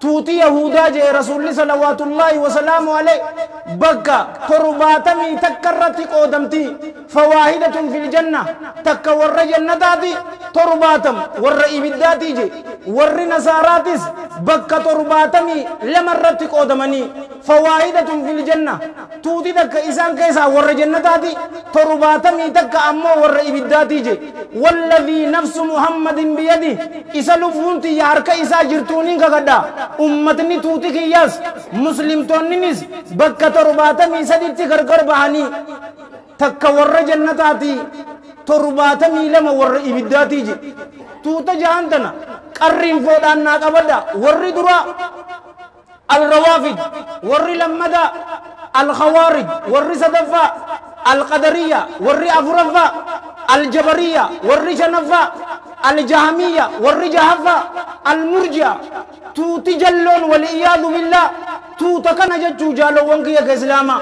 توتي يهودا جي رسول صلوات الله وسلامه عليه بقى ترباتمي تكرتي قدمتي فواحدة في الجنة تكور جنة دي ترباتم ور إبداتي جي ور نصاراتيس بقى ترباتمي لمرتي قدمني فواحدة في الجنة توتي تك إسان كيسا ور جنة دي ترباتمي تك أمو ور إبداتي جي والذي نفس محمد بيده إسالفونتي يارك إسا جرتونين كغدا أمتني توتي كياس مسلم تونينيس بكة ترباتمي سديتي غرغر بهاني تكا ور جنتاتي ترباتمي لما ور إبداتي جي توتا جهانتنا قرين فودان ناقبدا ور درا الروافد ور لمدا الخوارج ور صدفا القدرية ور أفرفا الجبرية ور شنفا الجهمية ور جهفا المرجع توتي جلون والعياذ بالله توتا كان جتو جالو وانكي يا إسلاما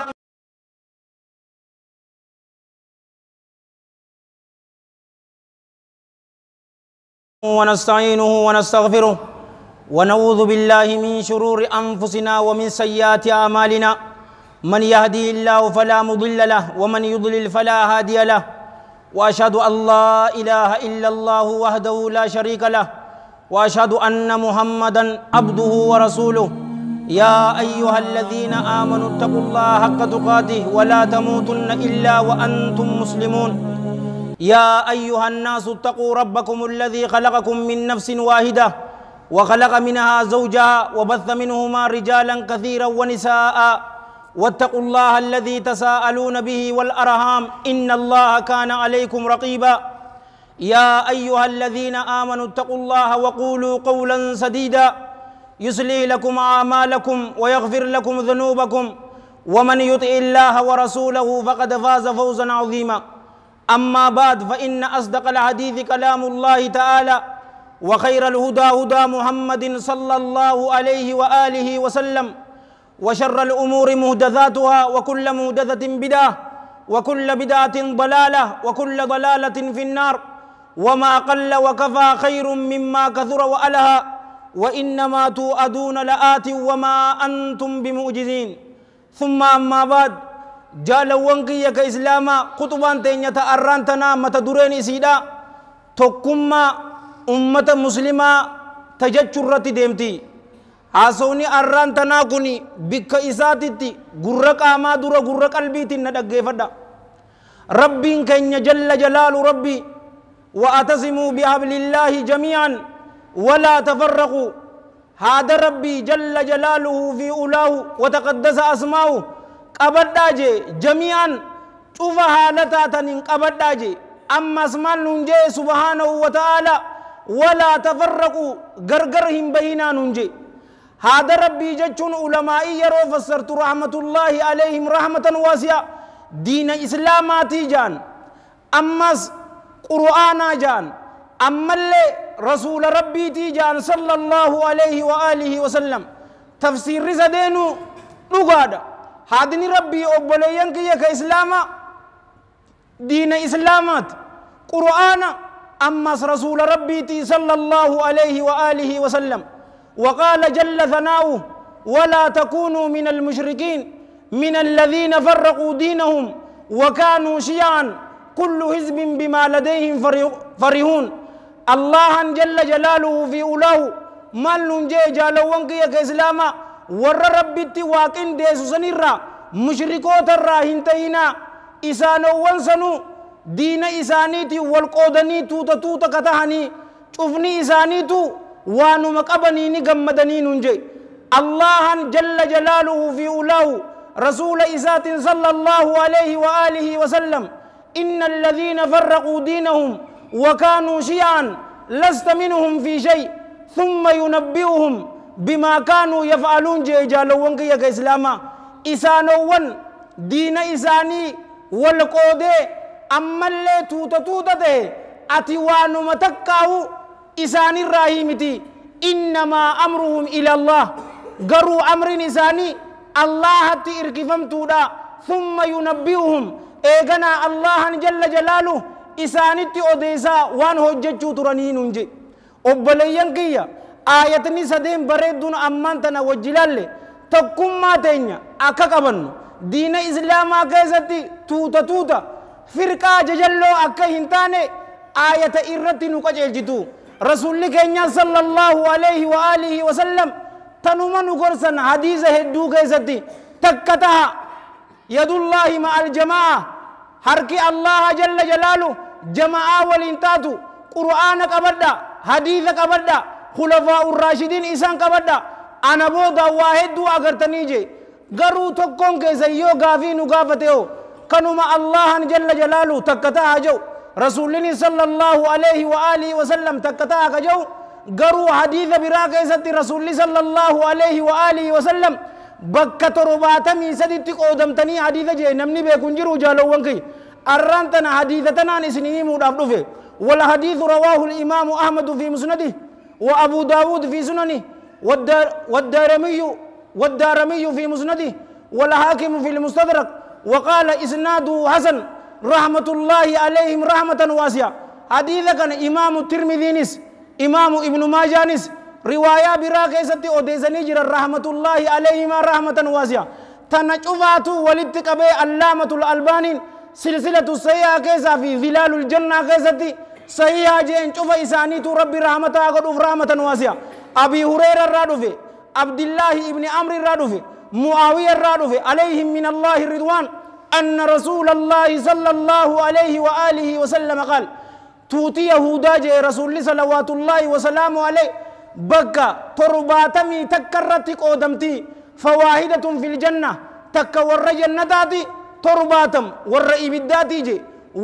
ونستعينه ونستغفره ونعوذ بالله من شرور أنفسنا ومن سيئات أعمالنا من يهدي الله فلا مضل له ومن يضلل فلا هادي له وأشهد أن لا إله إلا الله وحده لا شريك له وأشهد أن محمدا عبده ورسوله يا أيها الذين آمنوا اتقوا الله حق تقاته ولا تموتن إلا وأنتم مسلمون يا أيها الناس اتقوا ربكم الذي خلقكم من نفس واحدة وخلق منها زوجها وبث منهما رجالا كثيرا ونساء واتقوا الله الذي تساءلون به والأرحام إن الله كان عليكم رقيبا يا أيها الذين آمنوا اتقوا الله وقولوا قولا سديدا يصلح لكم أعمالكم ويغفر لكم ذنوبكم ومن يطع الله ورسوله فقد فاز فوزا عظيما أما بعد فإن أصدق الحديث كلام الله تعالى وخير الهدى هدى محمد صلى الله عليه وآله وسلم وشر الأمور محدثاتها وكل محدثة بدعة وكل بدعة ضلالة وكل ضلالة في النار وما قل وكفى خير مما كثر وألهى وإنما توعدون لآت وما أنتم بمعجزين ثم أما بعد جالوانكي يا إسلاما خطبان تينيا تأرانتنا متدورين سيدا تقوم أمة مسلمة تججرة ديمتي haasawni arraan tanaa kuni bikka isaatitti gurra qaamaa dura gurra qalbiitiin na dhaggeeffadha. Rabbiin keenya jalla jalaalu rabbi wa'atasimuu bihablillaahi jamii'an walaa tafarraquu haada rabbii jalla jalaaluhu fi ulaahu wataqaddasa asmaa'u qabadhaa jee jamii'an cufa haala taataniin qabadhaa jee ammas maal nuun jee subhaanahu wa ta'aala walaa tafarraquu gargar hin bayinaa nuun jee هذا ربي جتون علماء يرو فسرت رحمة الله عليهم رحمة واسعة دين إسلاماتي جان أمس قرآن جان أما اللي رسول ربي تي جان صلى الله عليه وآله وسلم تفسير رسدينو نقادا هذا ربي أبليان كي كإسلام دين إسلامات قرآن أمس رسول ربي تي صلى الله عليه وآله وسلم وقال جل ثناؤه ولا تكونوا من المشركين من الذين فرقوا دينهم وكانوا شيعا كل حزب بما لديهم فرحون الله جل جلاله في أولاه مال ننجي جالوانك يا كإسلاما ور ربي تواقين ديسو سنرى مشركوت الراهن تهينا إسانو وانسانو دين إسانيتي والقودني توتا توتا كتهني شوفني إسانيتو وانو مقبني نقمدني ننجي الله جل جلاله في أولاه رسول إسات صلى الله عليه وآله وسلم إن الذين فرقوا دينهم وكانوا شيعا لست منهم في شيء ثم ينبئهم بما كانوا يفعلون جي جالوانك يا كإسلاما إسانوان دين إساني والقودة أما اللي توتا توتا ده أتوانو متكاو إساني الراهيمتي إنما أمرهم إلى الله قروا أمر إساني الله تإركفم تودا ثم ينبئهم إيغنا الله جل جلاله إساني تأديسا وان هججو ترانين ننجي أبليان كيا آياتني سدين بريدون أمانتنا وجلال تقوم ما تينيا أكاكبن دين إسلام كيستي توتا توتا فرقة ججلو أكا هنتاني آية إرتي نكجل جتو رسول كينيا صلى الله عليه وآله وسلم تنما نقرسن حديث هدو كيستي تكتها يد الله مع الجماعة حركي الله جل جلاله جماعة والانتاتو قرآن كبدا حديث كبدا خلفاء الراشدين إسان كبدا أنا بودا واحد دو أغرتني جي غرو تكون كيسيو غافي نغافتيو كنما الله جل جلاله تكتها جو رسولني صلى الله عليه وآله وسلم تكتها جو غرو حديث براك إساتي رسولي صلى الله عليه وآله وسلم بكة رباتمي سدتك أودمتني حديث جي نمني بيكون جرو جالو وانكي أرانتنا حديثتنا نسنيني مدافدوفي والحديث رواه الإمام أحمد في مسنده وأبو داود في سننه والدارمي في مسنده والحاكم في المستدرك وقال إسناده حسن رحمة الله عليهم رحمة واسعة حديث كان إمام الترمذي نس إمام ابن ماجه نس رواية براكيستي أوديزني جرى رحمة الله عليهما رحمة واسعة تنجفات ولتقبي علامة الألباني سلسلة السيئة كيسا في ظلال الجنة كيستي سيئة جين شوف إساني تو ربي رحمة أقدف رحمة واسعة أبي هريرة الرادوفي عبد الله ابن عمرو الرادوفي معاوية الرادوفي عليهم من الله الرضوان أن رسول الله صلى الله عليه وآله وسلم قال توتي يهودا جي رسول صلوات الله وسلامه عليه بكا ترباتمي تكرتك أودمتي فواحدة في الجنة تكور جنتاتي ترباتم ور إبداتي جي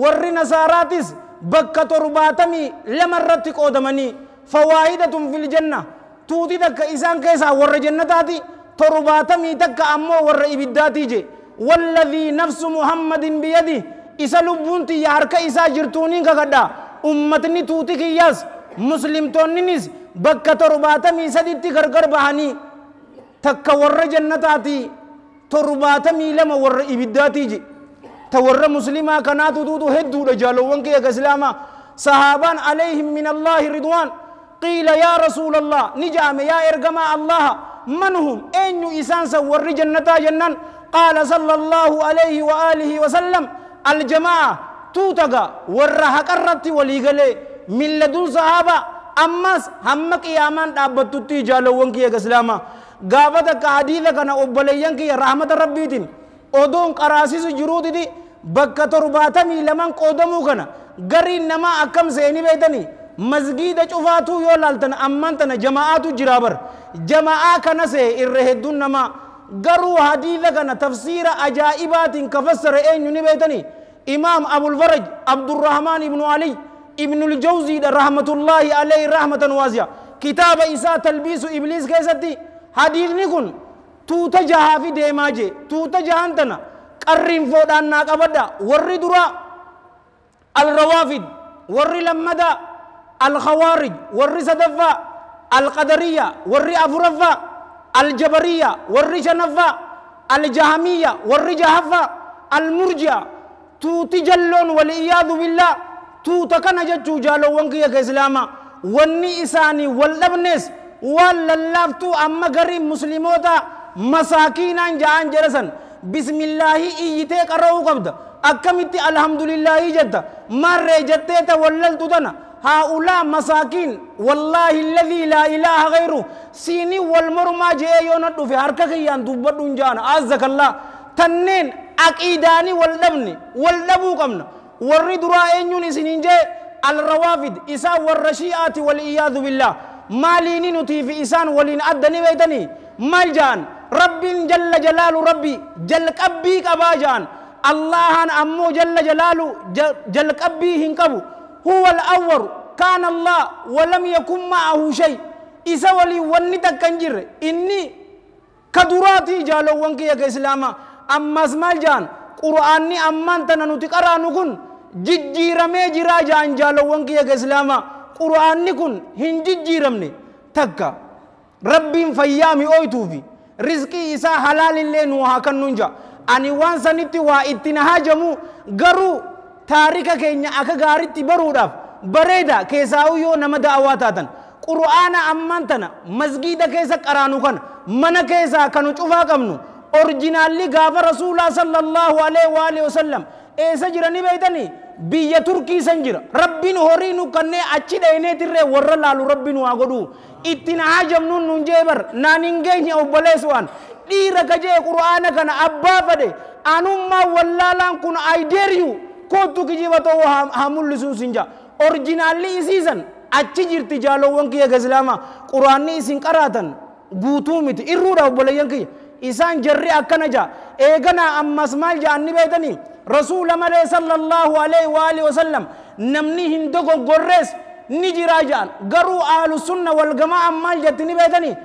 ور نصاراتيس بكا ترباتمي لمرتك أودمني فواحدة في الجنة توتي تكا إسان كيسا ور جنتاتي ترباتمي تكا أمو ور إبداتي جي والذي نفس محمد بيده إسا لبونتي يارك إسا جرتوني كغدا أمتني توتي كياس مسلم تونينيس بكة ترباتمي سديتي غرغر بهاني تكا ور جنتاتي ترباتمي لما ور إبداتي جي تور مسلما كانت دودو هدو رجالو وانكي كسلاما صحابان عليهم من الله رضوان قيل يا رسول الله نجام يا إرقما الله من هم أين إسان سور جنتا جنان قال صلى الله عليه وآله وسلم الجماعة توتغا ورها قررت وليغلي من لدن صحابة أمس همك يامان دابتوتي جالو وانكي كسلاما غافتك حديثك أنا أبليانك يا رحمة ربيتين أدون قراسيس جرود دي بكة ترباتمي لمن قدمو كنا غرين نما أكم سيني بيتني مسجد شوفاتو يولالتن أمانتنا جماعاتو جرابر جماعة كنا سي إرهدون نما غرو حديث كنا تفسير أجائبات كفسر أين ينبيتني إمام أبو الفرج عبد الرحمن بن علي ابن الجوزي رحمة الله عليه رحمة واسعة كتاب إساء تلبيس إبليس كيستي حديث نكون توتا جها في ديماجي توتا جهانتنا قرين فودان ناقبدا ورّي درا الروافد ورّي لمدا الخوارج ورّي صدفا القدرية ورّي أفرفا الجبرية ورّي شنفا الجهمية ورّي جهفا المرجع توتي جلون والعياذ بالله توتا كان جتشو جالو وانكي يا إسلاما وني إساني واللبنس واللافتو أما غريب مسلموتا مساكينا جان جرسن بسم الله إيتي قرأو قبض أكمتي الحمد لله جدا مرة جدت وللت دنا هؤلاء مساكين والله الذي لا إله غيره سيني والمرمى جيون في حركة يان دبدون جانا عزك الله تنين أكيداني والدبو قمنا ورد رائنيون سنين جي الروافد إسا والرشيئات والإياذ بالله ماليني نتي في إسان ولين أدني بيتني مالجان رب جل جلال ربي جل كبي كباجان الله أمو جل جلاله جل كبي هنكبو هو الأول كان الله ولم يكن معه شيء إسا ولي ونتك كنجر إني كدراتي جالو وانكي يا إسلاما أما اسمال جان قرآني أمان تنانوتي قرآنو كن جيجيرمي جرا جان جالو وانكي يا إسلاما قرآني كن هن جيجيرمني تكا ربي فيامي أويتوفي رزقي إسا حلال اللي نوها كننجا أني وانسانيتي وإتنها جمو غرو تاريكا كينيا أكا غاريتي بروداف بريدا كيساو يو نما دعواتاتن qur'aana ammantana masgida keessa qaraanu kan mana keessa kanu cufaa qabnu orjinaalli gaafa rasuulaa sallallahu alaihi wasallam eessa jirani beeytani biyya turkii san jira rabbiin horii nu kannee achi dhayneetirree warra laalu rabbiin waa godhu ittiin haajamnuun nun jeebar naan hin geenye obboleessuwaan dhiira kajee qur'aana kana abbaa fade anummaa wallaalaan kun I dare you kootu kijibatoo haa mul'isuu sinja orjinaalli isiisan achi jirti jaalowwan kiyya islaama qur'aanni isin qaraatan guutuu miti irruudha obboleeyyan kiyya isaan jarri akkana jaa eegana ammas maal jaanni beeytani rasuula malee sallallahu alaihi wasallam namni hin dogoggorrees ni jiraa jaan garuu ahlu sunna wal jamaa maal jetti ni beeytani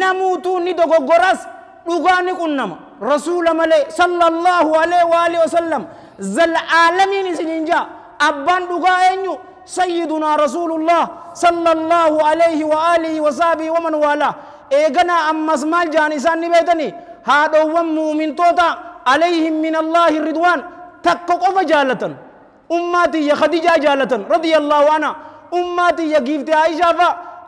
namuutuu ni dogoggoras dhugaa ni qunnama rasuula malee sallallahu alaihi wasallam zal aalamiin isinin jaa abbaan dhugaa eenyu سيدنا رسول الله صلى الله عليه وآله وصحبه ومن والاه ايغنا امس مال جانسان نبيتني هذا مؤمن توتا عليهم من الله الرضوان تقق جالة امتي يا خديجة جالة رضي الله عنها امتي يا جيفت عائشة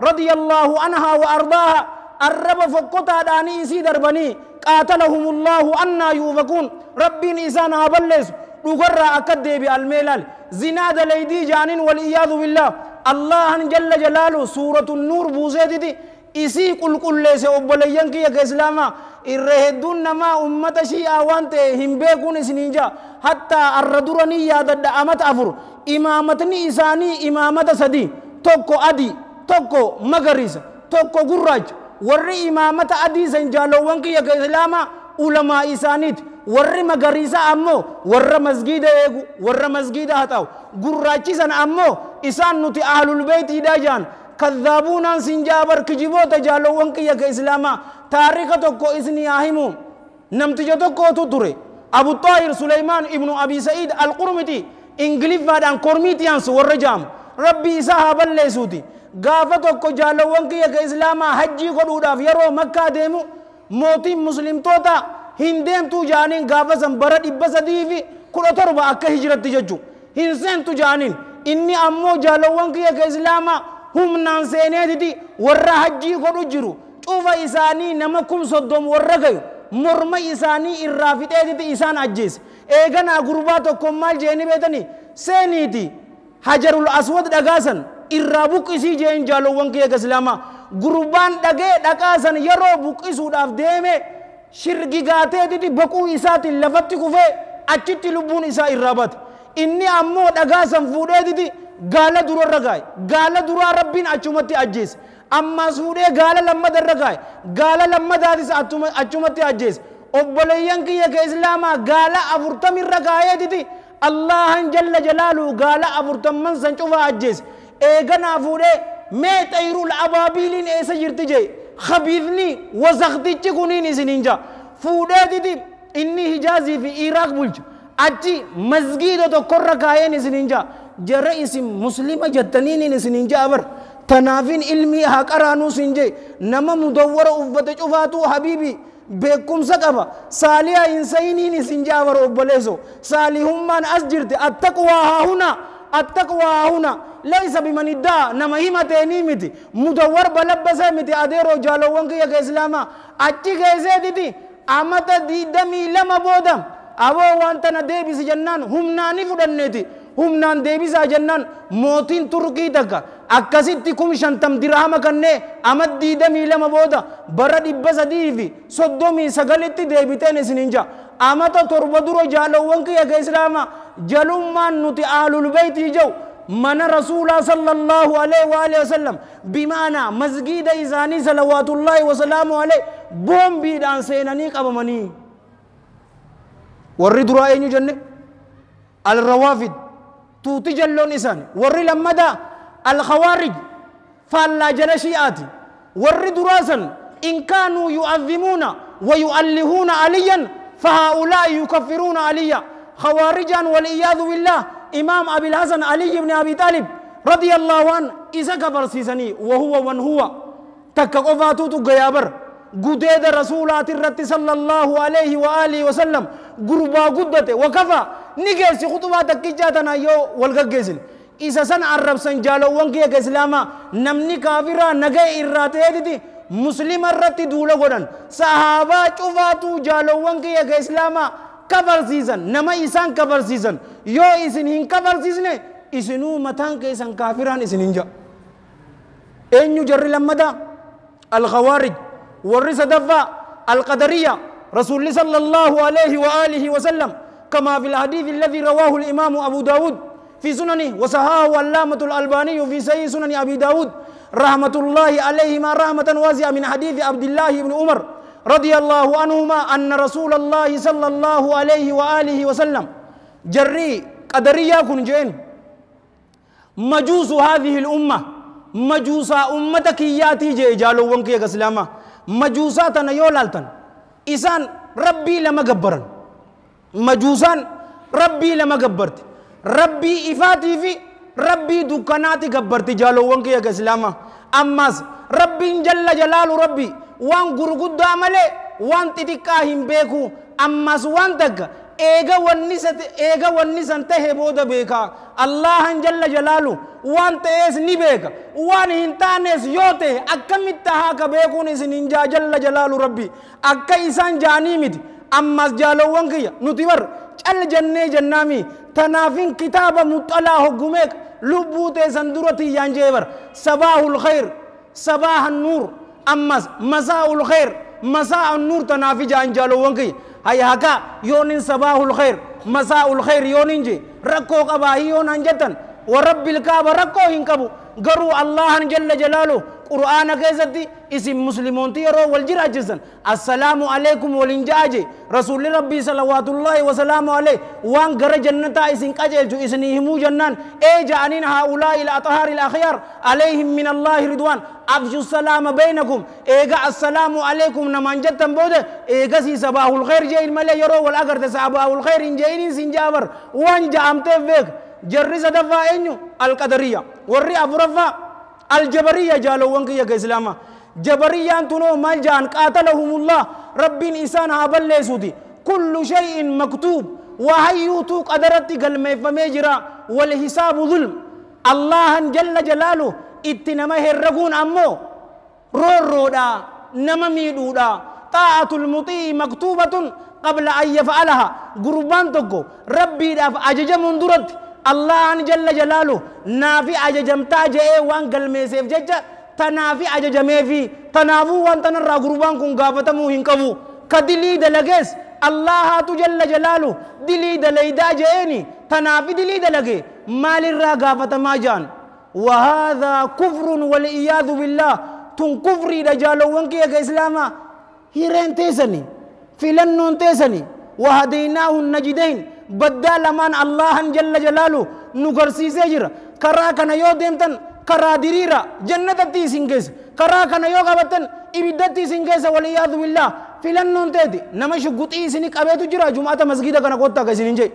رضي الله عنها وارضاها الرب فقطع داني سي دربني قاتلهم الله أن يوفقون ربي نسان هبلس نقرأ أكده بالميلال زناد ليدي جانين والإياذ بالله الله جل جلاله سورة النور بوزيدي إسي كل ليس أبليان كي كإسلاما إرهدون نما أمة شيئا وانته هم بيكون سنينجا حتى الردرني يادد أمت أفر إمامتني إساني إمامة سدي توكو أدي توكو مغريس توكو قراج ورّي إمامة أدي سنجالو وانكي كإسلاما علماء إسانيت warri magariisa ammoo warra masgida eegu warra masgida hataw gurraachisan ammoo isaan nuti ahlul baytiidha jaan kadhaabuunaan sinjaabar kijiboota jaalowwan kiyya ka islaamaa taarika tokko isni yaahimu namticha tokkootu ture abu taahir suleymaan ibnu abi sa'iid alqurmiti ingiliffaadhaan kormiitiyaans warra jaamu rabbi isaa haa balleessuuti gaafa tokko jaalowwan kiyya ka islaamaa hajjii godhuudhaaf yeroo makkaa deemu mootiin muslimtoota hindeentu jaanin gaafa san bara 317 akka hijratti jechu hinseentu jaanin inni ammoo jaalowwan kiyya ka islaama humnaan seeneetiti warra hajjii godhu jiru cufa isaanii nama 30 warra gayu morma isaanii irraa fixeetiti isaan ajjeese eeganaa gurbaa tokko maal jeeni beetani seeniiti hajarul aswad dhagaasan irraa buqqisii jeen jaalowwan kiyya ka islaama gurbaan dhagee dhaqaasan yeroo buqqisuudhaaf deeme shirgi gaatee didi baquu isaatiin lafatti kufee achitti lubbuun isaa irraa bate inni ammoo dhagaa san fuudhee didi gaala durarra gaa'e gaala duraa rabbiin achumatti ajjeese ammaas fuudhee gaala lammadarra gaa'e gaala lammadaatis achumatti ajjeese obboleeyyan kiyya ka islaamaa gaala 40 irra gaa'ee didi allahan jalla jalaalu gaala 40 san cufaa ajjeese eeganaa fuudhee mee xayrul abaabiiliin eessa jirti jee خبيثني وزختي كونين سنينجا فوداتي إني حجازي في إيراق بولج أتي مسجد تقرر كاين سنينجا جرئيس مسلمة جتنين سنينجا أبر تنافين علمي هكرانو سنجي نما مدور أفتش أفاتو حبيبي بكم سكبا ساليا إنسانين سنجا أبر أبليسو ساليهم من أسجرت التقوى هنا ليس بمن ادعى نما هيمتني متي مدور بلبسه متي اديرو جالوون كي اسلاما اچي كيزيدتي امتا دي دمي لما بودم ابو وانتنا ديبس جنان همناني فدنتي همنان ديبس جنان موتين تركي تك اكاسيتي كوم شانتم درهم كنه امد دي دمي لما بودا برد بسديفي صدومي سغلتي ديبتين سنينجا امتا تربدرو جالوون كي اسلاما جلومان نتي اهل البيت جو من رسول صلى الله عليه وآله وسلم بمعنى مسجد إزاني صلوات الله وسلامه عليه بوم بيدان سيناني قبماني ورّي درائي جنة الروافد توتي جلون إسان ورّي لمدى الخوارج فالله جل شيئاتي ورّي دراسا إن كانوا يعظمون ويؤلهون عليا فهؤلاء يكفرون عليا خوارجا والعياذ بالله إمام أبي الحسن علي بن أبي طالب رضي الله عنه إذا كبر سيسني وهو من هو تكقفاتو تغيابر قديد رسولات الرت صلى الله عليه وآله وسلم قربا قدته وكفى نجيسي خطبة تكيجاتنا يو والغجيسن إذا سن عرب سن جالو وانكي كإسلاما نمني كافرا نجاي إراتي مسلم الرتي دولا قدن صحابة شوفاتو جالو وانكي كإسلاما كبر سيزن نما إنسان كبر سيزن يو إسن هين كبر سيزن إسنو متان كإنسان كافران إسن هنجا أين يجري لمدا الخوارج والرسا دفا القدرية رسول الله صلى الله عليه وآله وسلم كما في الحديث الذي رواه الإمام أبو داود في سننه وصححه علامة الألباني في صحيح سنن أبي داود رحمة الله عليهما رحمة واسعة من حديث عبد الله بن عمر رضي الله عنهما أن رسول الله صلى الله عليه وآله وسلم جري قدرية كن جين مجوس هذه الأمة مجوس أمتك ياتي جي جالو وانكي كسلاما مجوساتنا يولالتن إسان ربي لما قبرن مجوسان ربي لما قبرت ربي إفاتي في ربي دكاناتي قبرت جالو وانكي كسلاما أماس ربي جل جلال ربي وان قرقود عمله وان تتكاهم بيكو أماس وان تك eega wanni san tahe booda beeka Allahan jalla jalaalu waan ta'ees ni beeka waan hin taanes yoo ta'e akkamitti haa ka beekuun isin hin jalla jalaalu rabbi akka isaan jaanii miti ammas jaalowwan kiyya nuti bar cal jennee jennaami tanaafin kitaaba muxalaa hoggumeek lubbuu teessan durati yaan jee bar sabaahul khayr sabaahan nuur ammas masaa'ul khayr masaa'an nuur tanaafi jaan jaalowwan kiyya هيا هكا يونين صباح الخير مساء الخير يونين جي ركو قباهي يونان جتن ورب الكعبة ركو هنكبو قروا الله جل جلاله قرآن كيستي اسم مسلمون تيرو والجرى جزن السلام عليكم والإنجاجي رسول ربي صلوات الله وسلام عليه وان قر جنتا اسم قجل جو اسنهمو جنان اي جانين هؤلاء الأطهار الأخيار عليهم من الله رضوان أفشوا السلام بينكم ايغا السلام عليكم نمان جتن بودة ايغا سي صباح الخير جاي الملي يرو والأقر تسابه الخير جايين سنجابر وان جامته فيك جرس دفا انيو القدرية ورّي أفرفا الجبرية جالو وانكي يا إسلاما جبرية أنتنو مالجان قاتلهم الله رب إنسان هابل ليسودي كل شيء مكتوب وهيوتو قدرتي قلمي فميجرا والحساب ظلم الله جل جلاله اتنما هرقون أمو رودا نمميدو دا طاعة المطيع مكتوبة قبل أن يفعلها قربان تكو ربي داف أجج مندرت الله جل جلاله نافي أججمتا جئ وان قلمي سيف ججا تنافي أججمي في تنافو وان تنرى قربان كن قافتمو هنكفو كدلي دلقس الله جل جلاله دلي دليدا جئني تنافي دلي دلقي مال الرا قافتما جان وهذا كفر والعياذ بالله تن كفري دجالو وانكي كإسلاما هيرين تيسني فلنون تيسني وهديناه النجدين بدل من الله جل جلاله نقرسي سجرا كراكنا يو ديمتن كرا ديريرا جنة تيسينكيس كراكنا يو قبتن إبدت تيسينكيس والعياذ بالله فلنون تيدي نمشي قطعي سنك أبيتو جرا جمعة مسجدة كنا قطة كسنينجي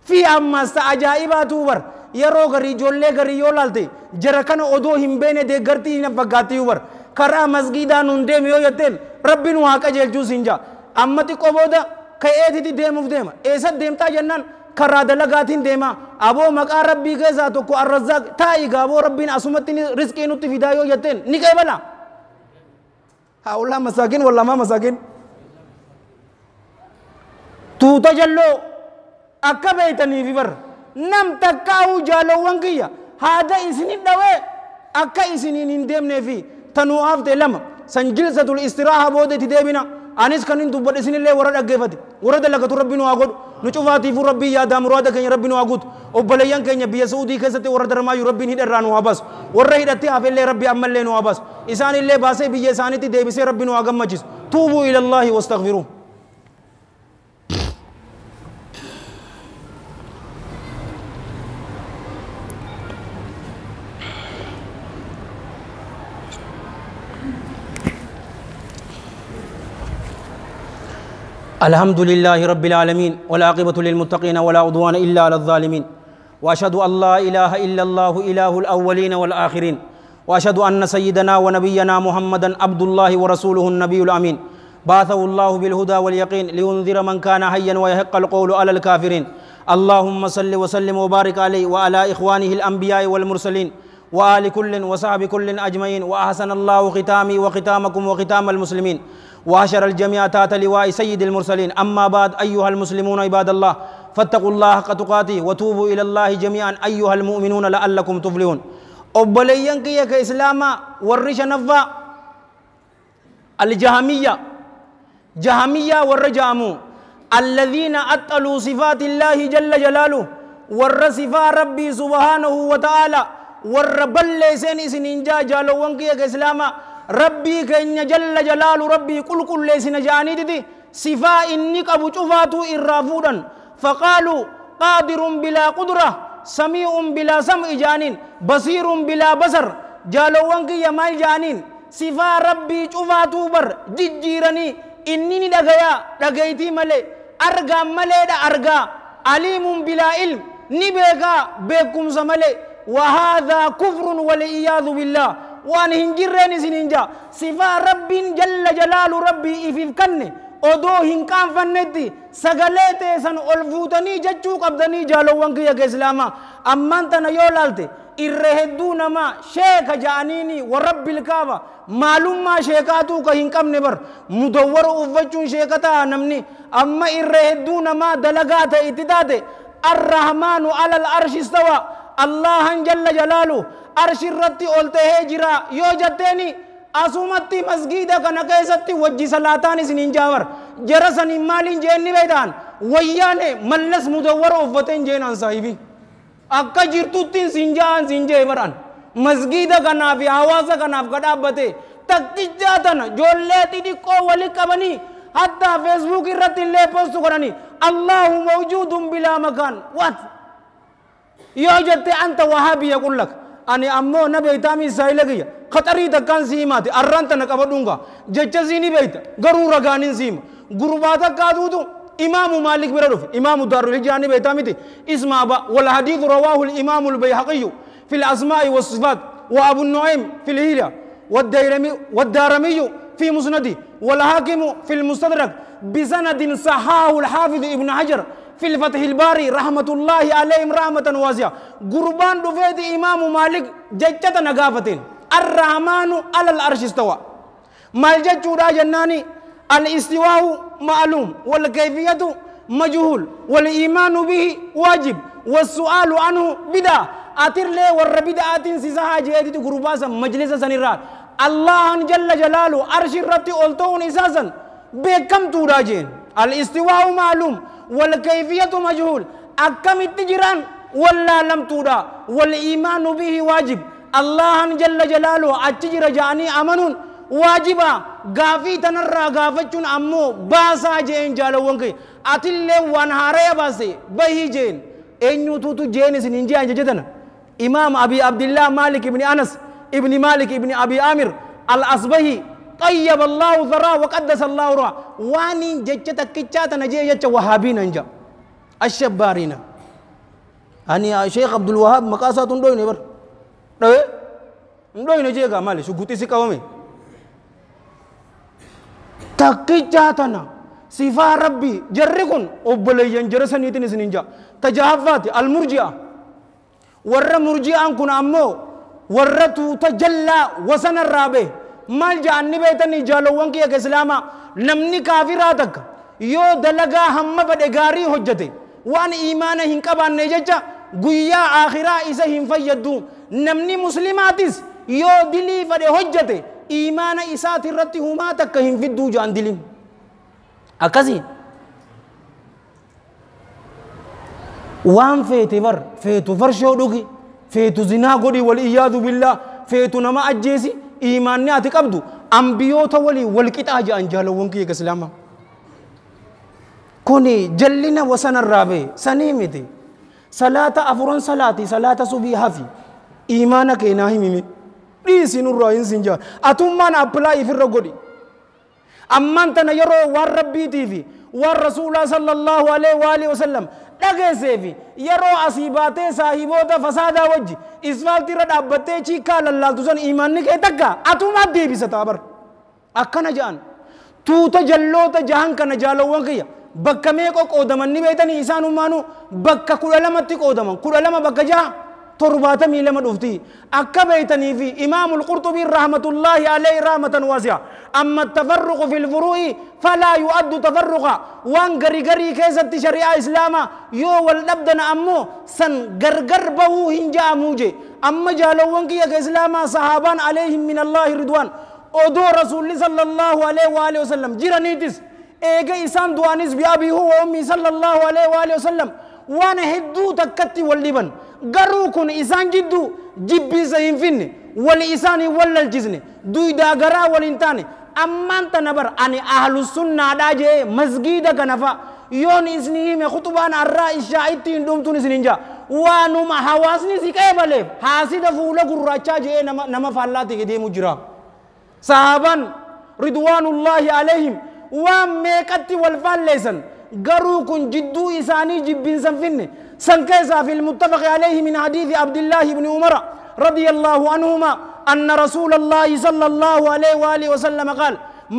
في أما استعجائبات ور يرو غري جولي غري يولالتي جركنا أدو هم بين دي غرتي نفقاتي ور كرا مسجدة نندم يو يتل ربنا وحكا جلجو سنجا أمتي قبودا كأيتي ديموف ديما إيسا ديمتا جنان كرا دلقاتين ديما أبو مقا ربي كيسا توكو الرزاق تايقا أبو ربين أسومتين رزقين نتفدايو يتين نكاي بلا هؤلاء مساكين والله ما مساكين توتا جلو أكا بيتني في بر نم تكاو جالو وانكيا هذا إسنين دوي أكا إسنين انديمني في تنوعاف تلما سنجلسة الاستراحة بودة تديبنا أنيس كنين تبدأ سنين الله ورد أجيبتي ورد لك ربنا وعقود نشوفاتي في ربي يا دام ورد كين ربنا وعقود وبليان كين بيا سعودي كسرت ورد رما يربي هيد الرانو وابس ورد هيدتي أفعل ربي أمل لينو وابس إنسان الله باسه بيا إنسان تي دبي سه ربنا وعقم مجلس توبوا إلى الله واستغفروه الحمد لله رب العالمين والعاقبة للمتقين ولا عدوان إلا على الظالمين وأشهد أن لا إله إلا الله إله الأولين والآخرين وأشهد أن سيدنا ونبينا محمدا عبد الله ورسوله النبي الأمين بعثه الله بالهدى واليقين لينذر من كان حيا ويحق القول على الكافرين اللهم صل وسلم وبارك عليه وعلى إخوانه الأنبياء والمرسلين وآل كل وصحب كل أجمعين. وأحسن الله ختامي وختامكم وختام المسلمين وأشر الجميع تحت لواء سيد المرسلين. أما بعد أيها المسلمون عباد الله فاتقوا الله حق تقاته وتوبوا إلى الله جميعا أيها المؤمنون لعلكم تفلحون. أبليان كي كإسلام ورش نفا الجهمية جهمية والرجامو الذين أطلوا صفات الله جل جلاله والرصفا ربي سبحانه وتعالى والربل لسين سننجا جالو وانكي كإسلام ربي كإن جل جلاله ربي كل لسين جاني دي صفا إنك أبو شفاتو إرافودا فقالوا قادر بلا قدرة سميع بلا سمع جانين بصير بلا بصر جالو وانكي يمال جانين صفا ربي شفاتو بر ججيرني إنني دغيتي ملي أرغا ملي دا أرغا عليم بلا علم نبيغا بكم زملي وهذا كفر والعياذ بالله وان هنجرني سننجا صفا رب جل جلال ربي إفف كني odoo hin qaanfannetti sagalee teessan ol fuutanii jechuu qabdanii jaalowwan kiyya ka islaamaa ammaan tana yoo laalte irra hedduu namaa sheeka ja'aniini warabbil kaaba maalummaa sheekaatuu ka hin qabne bar mudawwara uffachuun sheeka ta'a namni amma irra hedduu namaa dalagaa ta'e itti taate arrahmaanu alal arshi istawa allahan jalla jalaalu arshi irratti ol ta'ee jira yoo jetteeni asumatti masgida kana keessatti wajji salaataan isiniin jaawar jara sanii maaliin jeenni beeytaan wayyaane mallas mudawwara uffateen jeenaan saahibi akka jirtuttiin sinjaan sinjee baran masgida kanaaf hawaasa kanaaf ka dhaabbate takkichaa tana joollee xixiqqoo wali qabanii hatta facebook irratti illee postu godhanii allahu mawjuudun bilaa makaan wat yoo jette anta wahabi yaqul lak ani ammoo na beeytaami isaayilagiyya khaxarii takkaan siimaati arranta na qabadhunga jecha siini beeyta garuu ragaanin siima gurbaa takkaatuutu imaamu maalik bira dhufe imaamu daarul hijaani beeytaamiti isma aba wal hadiithu rawaahu الإمام البيهقي في الأسماء والصفات وأبو النعيم في الهيلة والدارمي في مسنده والحاكم في المستدرك بسند صححه الحافظ ابن حجر في الفتح الباري رحمة الله عليهم رحمة واسعة قربان دفيت إمام مالك ججة نقافتين الرحمن على العرش استوى مالجة را جناني الاستواء معلوم والكيفية مجهول والإيمان به واجب والسؤال عنه بدعة أتر لي والربدعات سيساها جيدة قرباسا مجلس سنرات الله جل جلاله عرش الرتي أولتون إساسا بكم توراجين الاستواء معلوم والكيفية مجهول أكم التجران ولا لم تورا والإيمان به واجب الله جل جلاله أتجر جاني أمنون واجبا غافي تنرى غافتون أمو باسا جين جالوانكي أتلي وانهاري باسي بهي جين أينو توتو جين سننجي أنجدنا إمام أبي عبد الله مالك ابن أنس ابن مالك ابن أبي آمر الأصبهي طيب الله ذراه وقدس الله رواه واني جتة كتشاتا نجي جتة وهابين انجا الشبارين أني شيخ عبد الوهاب مقاسات ندوي نبر ندوي نجي كمالي شو قتي سكوامي تكتشاتنا صفة ربي جركون أبليين جرسني تنس نينجا تجاهفات المرجئة ور مرجئة كن أمو ورتو تجلى وسن الرابع mal jaanni beeytanii jaalowwan kiyya ka islaamaa namni kaafiraa takka yoo dalagaa hamma fedhe gaarii hojjete waan iimaana hin qabaanne jecha guyyaa aakhiraa isa hin fayyaddu namni muslimaatis yoo dilii fedhe hojjete iimaana isaati irratti humaa takka hin fidduu jaan dilin akkasii waan feete bar feetu farshoo dhugi feetu zinaa godhi wal iyyaadu billah feetu nama ajjeesi إيماني أتقبض أنبيوت ولي والكتاج أنجالوون كي كسلاما كوني جلنا وسن الرابع سنيمتي صلاة أفرون صلاة صبي هفي إيمانك إناهي ميمي ريسين الرأيين سنجا أتمان أبلاي في الرغدي أمان تنيرو والربي تيفي والرسول صلى الله عليه وآله وسلم dhagee fi yeroo asiibaatee saahiboota fasaada wajji isfaaltiirra dhaabbattee chiikaa lallaaltu san iimaanni kee takka atumaa deebisa taabar akkana ja'an tuuta jalloota jahan kana jaalowwan kiyya بكميكو قودمن نبيتني إسان مانو بك كل لما تقودمن كل لما بك جاء ترباتمي لما دفتي أكبيتني في إمام القرطبي رحمة الله عليه رحمة واسعة أما التفرق في الفروع فلا يؤد تفرقا وان غري كيسة شريعة إسلاما يو والنبدنا أمو سن غرغر بو هنجا موجي أما جالو وانكي إسلاما صحابان عليهم من الله رضوان أدو رسول صلى الله عليه وآله وسلم جرانيتس إيجا إسان دوانيس بأبي هو وأمي صلى الله عليه وآله وسلم وانا هدو تكتي واللبن garuu kun isaan jidduu jibbiinsa hin finne wali isaanii wallal jisne duydaa garaa waliin taane ammaan tana bar ani ahlu sunnaadhaa jee masgiida kana fa yoon isni hime khutubaan arraa ishaa ittiin dhumtuun isin hin jaa waanuma hawaasni si qeebaleef haasida fuula gurraachaa jee nama faallaatti deemu jira sahaban ridwaanullaahi alayhim waan meeqatti wal faalleessan garuu kun jidduu isaanii jibbiinsa hin finne سنكيسا في المتفق عليه من حديث عبد الله بن عمر رضي الله عنهما أن رسول الله صلى الله عليه وآله وسلم قال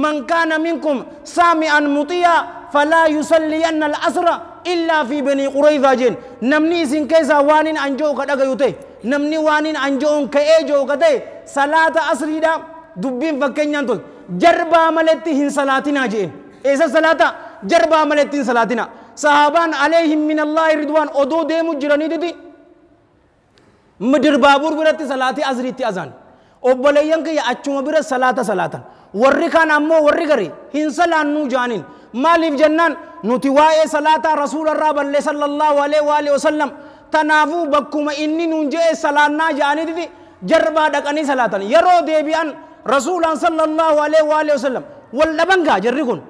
من كان منكم سامعا مطيعا فلا يصلين العصر إلا في بني قريظة جن نمني سنكيسا وانين أنجو كدغ يوتي نمني وانين أنجو كأيجو كدي صلاة عصر دا دبين فكين ينتو جربا ملتهن صلاتنا جين إيسا صلاة جربا ملتهن صلاتنا صحابان عليهم من الله رضوان أدو ديمو جراني دي مدر بابور برات صلاة أزريتي أزان أبليان كي أچوم برا صلاة ورّكان أمو ورّكري هن صلاة نو جانين مالف جنان نتواء صلاة رسول الرب صلى الله عليه وآله وسلم تنافو بكما إني ننجئ صلاة نا جاني دي جربا دقاني صلاة يرو دي بيان رسول صلى الله عليه وآله وسلم واللبنغا جرّكون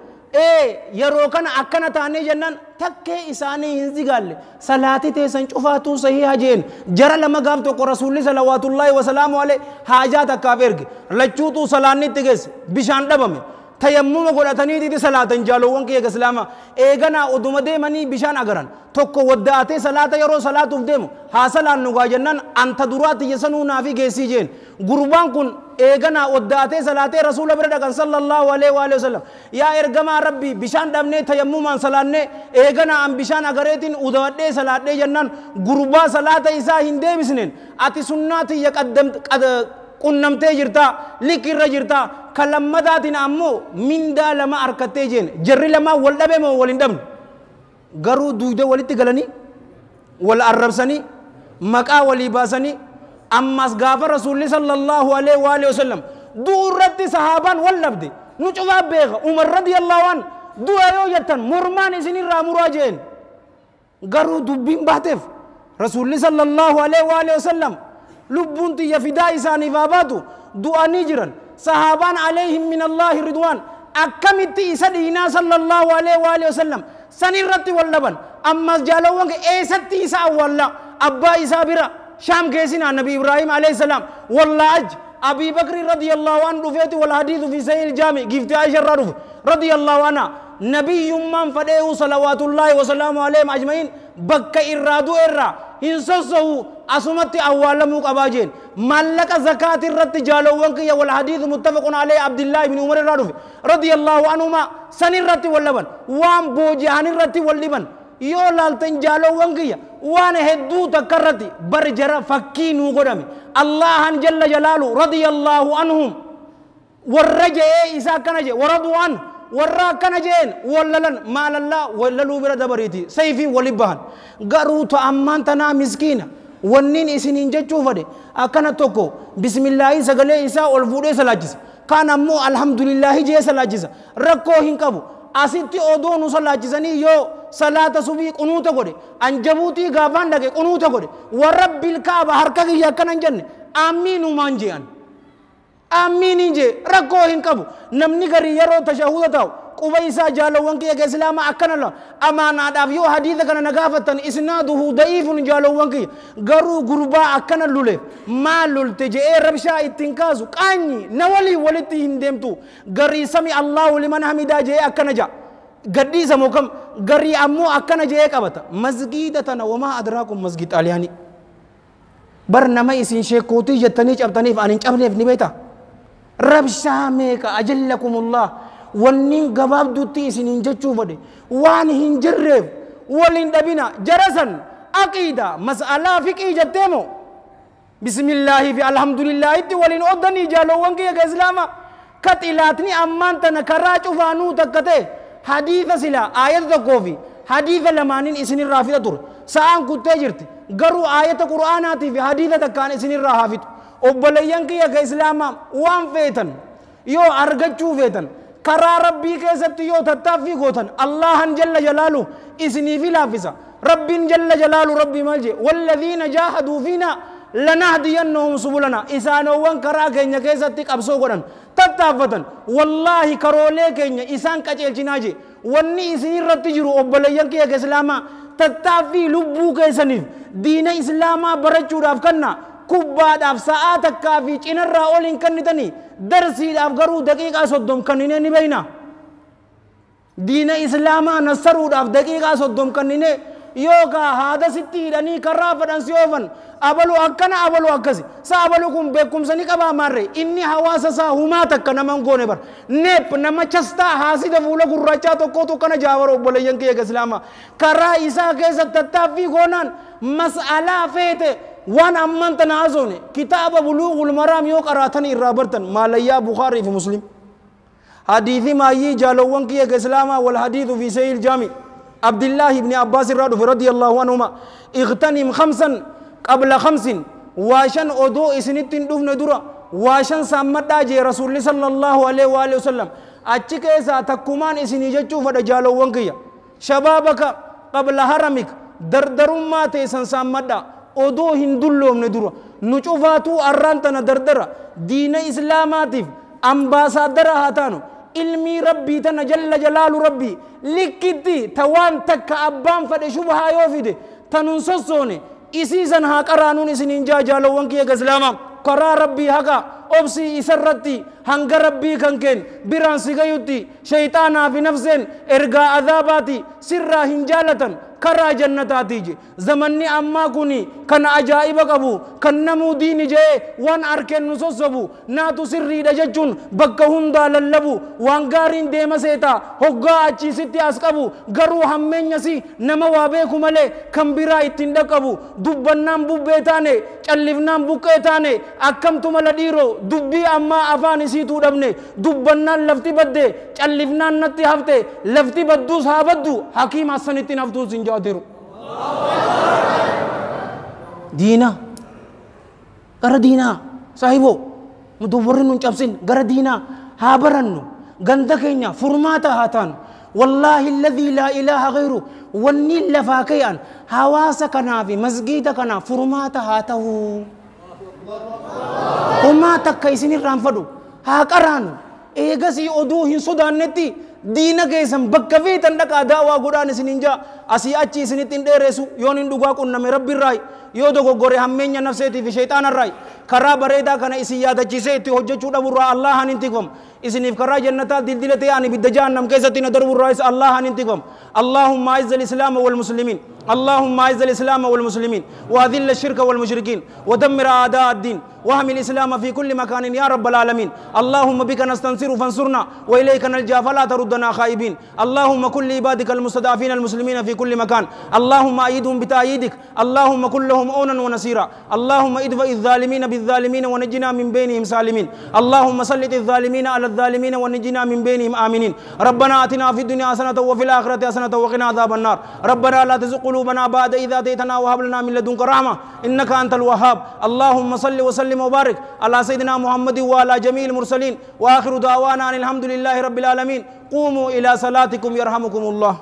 yeroo kana akkana taanee jennaan takkee isaanii hin zigaalle salaati teessan cufaatuu sahiha jeen jara lama gaaf tokko rasuulli salawaatullaahi wasalaamu alee haajaa takkaaf erge lachuutuu salaannitti geesse bishaan dhabame tayammuma godhatanii didi salaatan jaalowwan kiyya islaama eeganaa oduma deemanii bishaan agaran tokko wadda'atee salaata yeroo salaatuuf deemu haa salaannu gaa jennaan anta duraatti yesanuu naafi geessii jeen gurbaan kun eeganaa wadda'atee salaatee rasuula bira dhaqan sallallahu alaihi wa sallam yaa ergamaa rabbi bishaan dhabnee tayammumaan salaannee eeganaa an bishaan agareetiin udawadhee salaadhee jennaan gurbaa salaata isaa hin deebisneen ati sunnaati qunnamtee jirta likirra jirta kalammadaatiin ammoo mindaa lama arkattee jeen jarri lama wal dhabe moo wal hin dhabne garuu duude walitti galanii wal arrabsanii maqaa walii baasanii ammas gaafa rasuulli sallallahu alaihi wa sallam duurratti sahaabaan wal dhabde nu cufaa beeka umar radiyallahu an du'a yoo jettan mormaan isinirraa muraa jeen garuu dubbiin baateef rasuulli sallallahu alaihi wa sallam لبون تي فدا إساني فاباتو دعاني جران صحابان عليهم من الله رضوان أكمت إسدينا صلى الله عليه وآله وسلم سنرتي واللبن أما جالوان إيستي إسا والله أبا إسا برا شام كيسنا نبي إبراهيم عليه السلام والله أج أبي بكر رضي الله عنه رفيت والحديث في سيد الجامع قفت عائشة رضي الله عنها نبي من فديه صلوات الله وسلامه عليهم أجمعين بك إرادو إرا إنسسه أسمت أولمو قباجين ملك زكاة الرد جالو وانكي والحديث متفق عليه عبد الله بن عمر رضي الله عنهما سن الرد واللبن وان بوجهان الرد واللبن يولالتن جالو وانكي وان هدو تكرتي برجر فكينو قدامي الله جل جلاله رضي الله عنهم والرجع إسا كنجي ورضوا عنه warra akkana jeen wallalan maalallah wallaluu bira dabariti sayfi walibahan garuu to amman tana miskiina wannin isinin jechuu fade akkana tokko bismillaahi sagalee isaa ol fuudhee salaachisa kaan ammoo alhamdulillah jee salaachisa rakkoo hin qabu asitti odoo nu salaachisanii yoo salaata subii qunuuta godhe anjabuutii gaafaan dhaqe qunuuta godhe warabbil kaaba harka kiyya akkanan jenne amiinumaan jean آمين إنجي ركوهن كابو نمني غري يرو تشهود تاو قبيسا جالوان كي إسلام أكن الله أما نادف يو حديث كنا نقافتن إسناده ضعيف جالوان كي غرو غربا أكن اللولي ما لولت جي ربشا اتنكازو كاني نولي ولتي هندمتو غري سمي الله لمن حمدا جي أكن جا غدي سموكم غري أمو أكن جي كابتا مسجدتنا وما أدراكم مسجد علياني برنما إسين شيكوتي جتني جبتني فأنين جبني في نبيتا رب شامك أجلكم الله wannin gabaabduutti isiniin jechuu fedhe waan hin jirreef waliin dhabina jarasan aqiida mas'alaa fiqii jetteemo bismillaahi fi alhamdulillaahitti waliin oddanii jaalowwan kiyya ka islaama ka xilaatni ammaan tana karaa cufaanuu takka ta'e hadiisa silaa aayata tokkoo fi hadiisa lamaanin isinirraa fixa ture sa'aan kuttee jirti garuu aayata qur'aanaatii fi hadiisa takkaan isinirraa haafitu obboleeyyan kiyya ka islaamaa waan feetan yoo argachuu feetan karaa rabbii keessatti yoo tattaaffii gootan allahan jalla jalaalu isiniif laaffisa rabbiin jalla jalaalu rabbii maal jee walladhiina jaahaduu fiina lanahdiyannahum subulana isaanowwan karaa keenya keessatti qabsoo godhan tattaaffatan wallaahi karoolee keenya isaan qaceelchinaa jee wanni isinirratti jiru obboleeyyan kiyya ka islaamaa tattaaffii lubbuu keessaniif diina islaamaa barachuudhaaf kanna kubbaadhaaf sa'aa takkaa fi cinarraa oliin kannitanii darsiidhaaf garuu daqiiqaa 30 kannine ni beeyna diina islaamaa nassaruudhaaf daqiiqaa 30 kannine yookaa haada sitti hidhanii karraa fedhan si oofan abalu akkana abalu akkasi sa abalu kun beekumsa ni qabaa maarre inni hawaasa isaa humaa takka naman goone bar neep nama chastaa haasida fuula gurraachaa tokkootu kana jaawara obboleeyyan kiyya ka islaamaa karaa isaa keessatti tattaaffii goonaan mas'alaa feete waan amman tana haasofne kitaaba buluughul maraam yoo qaraatan irraa bartan maalayyaa bukaarii fi muslim hadiithi maayyii jaalowwan kiyya ka islaamaa wal hadiithu fi sahiih jaami abdillahi ibni abbaas irraa dhufe radiyallahu anhuma ightanim khamsan qabla khamsin waashan odoo isinittiin dhufne dura waashan saammadhaa jee rasuulli sallallahu alaihi wa alihi wasallam achi keessaa takkumaan isinii jechuu fedha jaalowwan kiyya shabaabaka qabla haramik dardarummaa teessan saammadhaa odoo hin dulloomne dura nu cufaatuu arraan tana dardara diina islaamaatiif ambaasaadara haa taanu ilmii rabbii tana jalla jalaalu rabbii likkitti tawaan takka abbaan fedhe shubhaa yoo fide tanun sossoone isiisan haa qaraanuun isiniin jaalowwan kiyya ka islaamaa karaa rabbii haqa obsii isarratti hanga rabbii kan keen biraan sigayutti shayxaanaa fi nafseen ergaa adaabaati sirraa hin jaalatan karaa jannataati je zamanni ammaa kuni kan ajaa'iba qabu kan namuu diini jee waan arkeen nu sossobu naatu sirriidha jechuun bakka hundaa lallabu waan gaariin deema seetaa hoggaa achiisitti as qabu garuu hammeenyasi nama waa beeku malee kan biraa ittiin dhaqqabu dubbannaan bubbee taane callifnaan buqqee taane akkamtu mala dhiiroo dubbii ammaa afaan isiituu dhabne dubbannaan lafti badde callifnaan natti hafte lafti badduus haa baddu hakiim hasanittiin haftuus hin jaadiru diina gara diinaa saahiboo mudubbarri nun cabsin gara diinaa haa barannu ganda keenya furmaata haa taanu wallaahi alladhii laa ilaaha ghayru wanni lafaa kay'an hawaasa kanaa fi masgiida kanaa furmaata haa ta'u homaa takka isinirraan fadhu haa qaraanu eegasii oduu hin sodaannetti diina keessan bakka feetan dhaqaa daawaa godhaan isinin jaa asii achi isinittiin dheeressu yoon hin dhugaa qunname rabbiirraayi yoo dogoggore hammeenya nafseetii fi shayxaanarraayi karaa bareedaa kana isin yaadachiisee itti hojjechuu dhaburraa allahan hin tikfam isiniif karaa jannataa dildila ta'e ani bidda jahannam keessatti na darburraayis allahan hin tikfam allahumma aizza al-islaama wal muslimiin اللهم اعز الاسلام والمسلمين واذل الشرك والمشركين ودمر اعداء الدين واحمي الاسلام في كل مكان يا رب العالمين اللهم بك نستنصر فانصرنا واليك نلجا فلا تردنا خائبين اللهم كل عبادك المستضعفين المسلمين في كل مكان اللهم ايدهم بتاييدك اللهم كن لهم عونا ونصيرا اللهم ادفع الظالمين بالظالمين ونجنا من بينهم سالمين اللهم سلط الظالمين على الظالمين ونجنا من بينهم امنين ربنا اتنا في الدنيا حسنه وفي الاخره حسنه وقنا عذاب النار ربنا لا تزغ قلوبنا بعد إذ هديتنا وهب لنا من لدنك رحمة إنك أنت الوهاب اللهم صل وسلم وبارك على سيدنا محمد وعلى جميع المرسلين وآخر دعوانا أن الحمد لله رب العالمين قوموا إلى صلاتكم يرحمكم الله